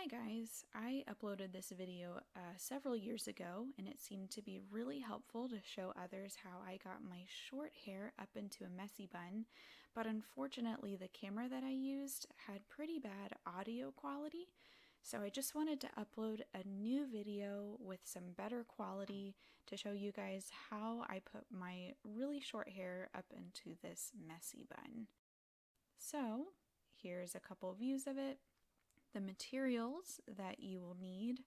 Hi guys, I uploaded this video several years ago and it seemed to be really helpful to show others how I got my short hair up into a messy bun, but unfortunately the camera that I used had pretty bad audio quality, so I just wanted to upload a new video with some better quality to show you guys how I put my really short hair up into this messy bun. So here's a couple views of it. The materials that you will need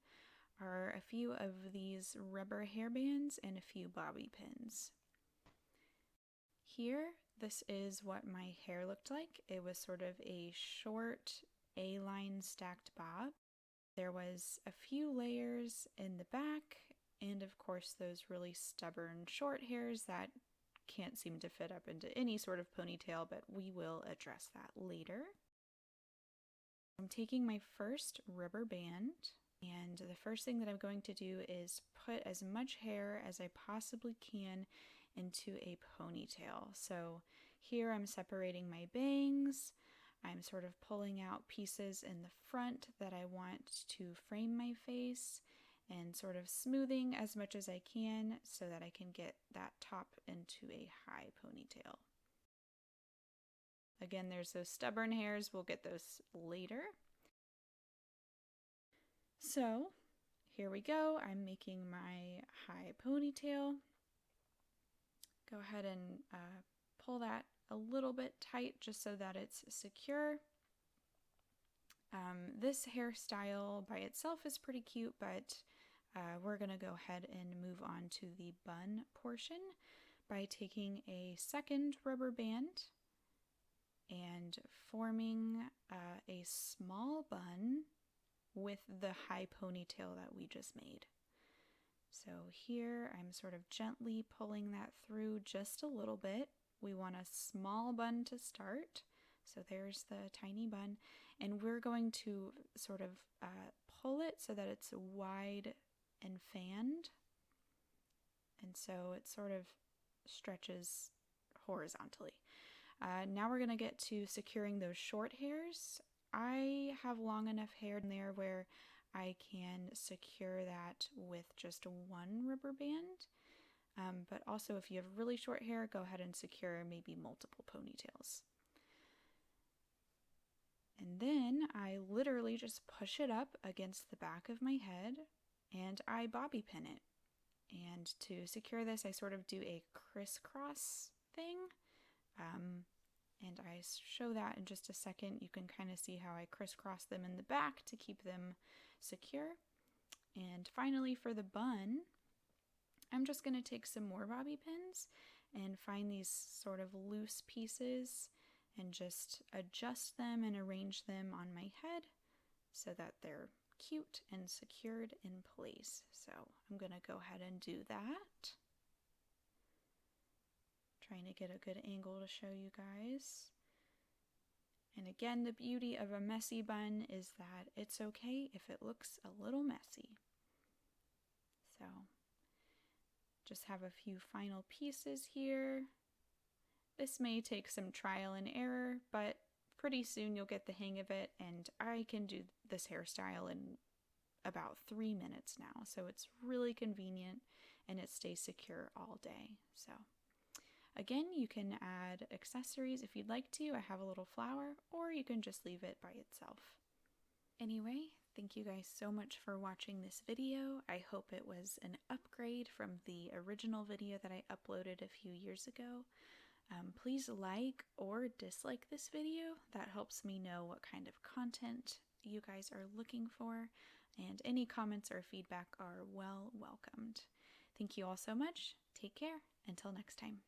are a few of these rubber hairbands and a few bobby pins. Here, this is what my hair looked like. It was sort of a short A-line stacked bob. There was a few layers in the back, and of course those really stubborn short hairs that can't seem to fit up into any sort of ponytail, but we will address that later. I'm taking my first rubber band, and the first thing that I'm going to do is put as much hair as I possibly can into a ponytail. So here I'm separating my bangs. I'm sort of pulling out pieces in the front that I want to frame my face and sort of smoothing as much as I can so that I can get that top into a high ponytail. Again, there's those stubborn hairs. We'll get those later. So here we go. I'm making my high ponytail. Go ahead and pull that a little bit tight just so that it's secure. This hairstyle by itself is pretty cute, but we're going to go ahead and move on to the bun portion by taking a second rubber band and forming a small bun with the high ponytail that we just made. So here I'm sort of gently pulling that through just a little bit. We want a small bun to start. So there's the tiny bun, and we're going to sort of pull it so that it's wide and fanned. And so it sort of stretches horizontally. Now we're going to get to securing those short hairs. I have long enough hair in there where I can secure that with just one rubber band. But also if you have really short hair, go ahead and secure maybe multiple ponytails. And then I literally just push it up against the back of my head and I bobby pin it. And to secure this, I sort of do a crisscross thing. And I show that in just a second. You can kind of see how I crisscross them in the back to keep them secure. And finally for the bun, I'm just going to take some more bobby pins and find these sort of loose pieces and just adjust them and arrange them on my head so that they're cute and secured in place. So I'm going to go ahead and do that. Trying to get a good angle to show you guys. And again, the beauty of a messy bun is that it's okay if it looks a little messy. So just have a few final pieces here. This may take some trial and error, but pretty soon you'll get the hang of it, and I can do this hairstyle in about 3 minutes now, so it's really convenient and it stays secure all day. So again, you can add accessories if you'd like to. I have a little flower, or you can just leave it by itself. Anyway, thank you guys so much for watching this video. I hope it was an upgrade from the original video that I uploaded a few years ago. Please like or dislike this video. That helps me know what kind of content you guys are looking for, and any comments or feedback are well welcomed. Thank you all so much. Take care. Until next time.